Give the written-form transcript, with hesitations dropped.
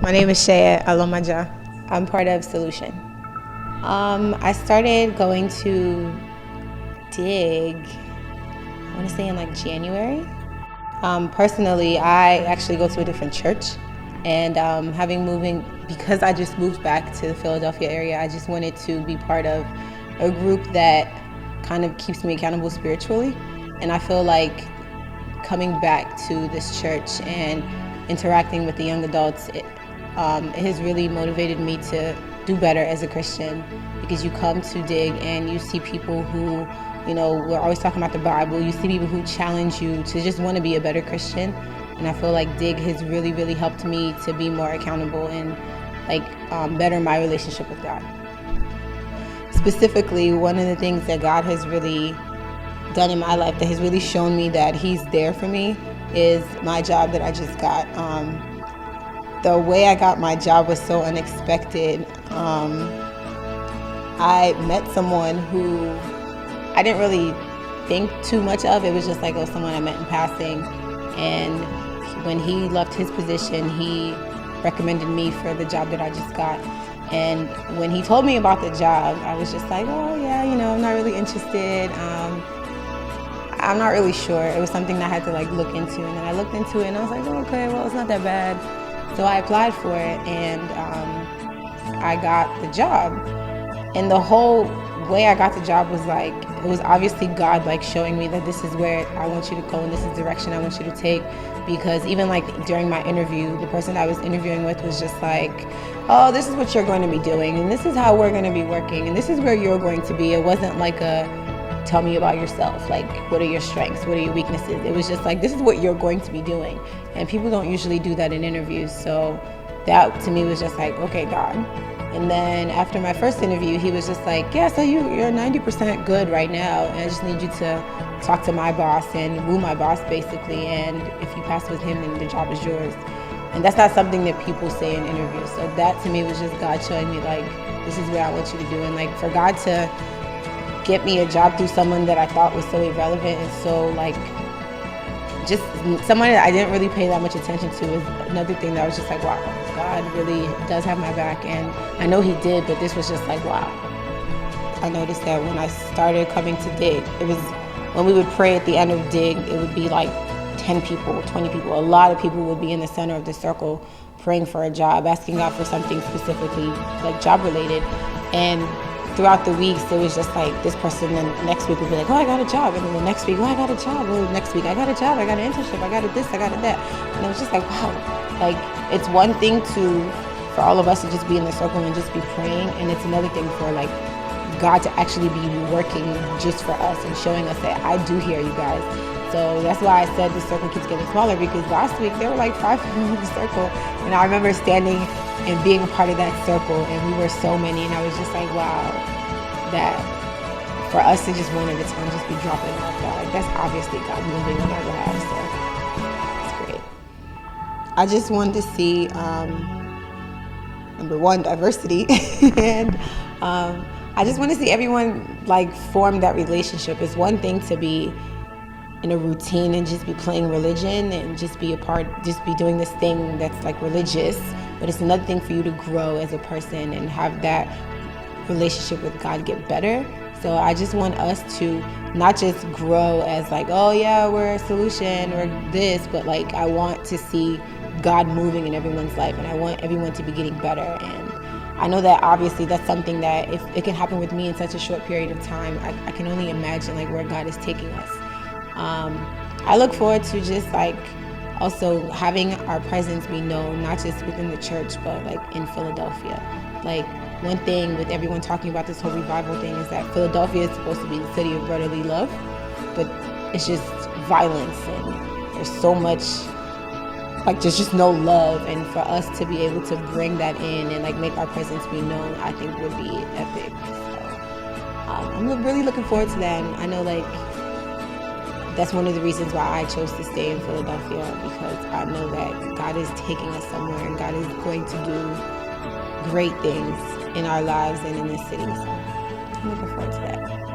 My name is Seye Alomaja. I'm part of Soulution. I started going to Dig, I want to say in like January. Personally, I actually go to a different church, and because I just moved back to the Philadelphia area, I just wanted to be part of a group that kind of keeps me accountable spiritually. And I feel like coming back to this church and interacting with the young adults, it has really motivated me to do better as a Christian, because you come to Dig and you see people who, we're always talking about the Bible. You see people who challenge you to just want to be a better Christian. And I feel like Dig has really, really helped me to be more accountable and better my relationship with God. Specifically, one of the things that God has really done in my life that has really shown me that He's there for me is my job that I just got. The way I got my job was so unexpected. I met someone who I didn't really think too much of. It was just like, someone I met in passing. And when he left his position, he recommended me for the job that I just got. And when he told me about the job, I was just like, oh yeah, I'm not really interested. I'm not really sure. It was something that I had to look into. And then I looked into it and I was like, okay, well, it's not that bad. So I applied for it, and I got the job. And the whole way I got the job was it was obviously God showing me that this is where I want you to go and this is the direction I want you to take. Because even during my interview, the person I was interviewing with was just like, oh, this is what you're going to be doing, and this is how we're going to be working, and this is where you're going to be. It wasn't like a tell me about yourself, what are your strengths, what are your weaknesses. It was just this is what you're going to be doing. And people don't usually do that in interviews. So that to me was just okay, God. And then after my first interview, he was just yeah, so you're 90% good right now, and I just need you to talk to my boss and woo my boss basically, and if you pass with him, then the job is yours. And that's not something that people say in interviews. So that to me was just God showing me this is what I want you to do. And for God to get me a job through someone that I thought was so irrelevant and so just someone that I didn't really pay that much attention to is another thing that I was just wow, God really does have my back. And I know He did, but this was just wow. I noticed that when I started coming to Dig, it was when we would pray at the end of Dig, it would be 10 people, 20 people. A lot of people would be in the center of the circle praying for a job, asking God for something specifically job related. And throughout the weeks, it was just this person, and next week would be oh, I got a job. And then the next week, oh, I got a job. And the next week, I got a job. I got an internship. I got a this, I got a that. And it was just wow. It's one thing for all of us to just be in the circle and just be praying. And it's another thing for God to actually be working just for us and showing us that I do hear you guys. So that's why I said the circle keeps getting smaller, because last week there were 5 people in the circle. And I remember standing and being a part of that circle, and we were so many, and I was just wow, that for us to just one at a time just be dropping off that, that's obviously God moving on our lives. So it's great. I just wanted to see, number one, diversity, and I just want to see everyone form that relationship. It's one thing to be in a routine and just be playing religion and just be doing this thing that's religious, but it's another thing for you to grow as a person and have that relationship with God get better. So I just want us to not just grow as oh yeah, we're a Soulution or this, but I want to see God moving in everyone's life, and I want everyone to be getting better. And I know that obviously that's something that if it can happen with me in such a short period of time, I can only imagine where God is taking us. I look forward to just also having our presence be known, not just within the church, but in Philadelphia. One thing with everyone talking about this whole revival thing is that Philadelphia is supposed to be the city of brotherly love, but it's just violence, and there's so much there's just no love. And for us to be able to bring that in and make our presence be known, I think would be epic. So I'm really looking forward to that. And I know that's one of the reasons why I chose to stay in Philadelphia, because I know that God is taking us somewhere, and God is going to do great things in our lives and in this city. So I'm looking forward to that.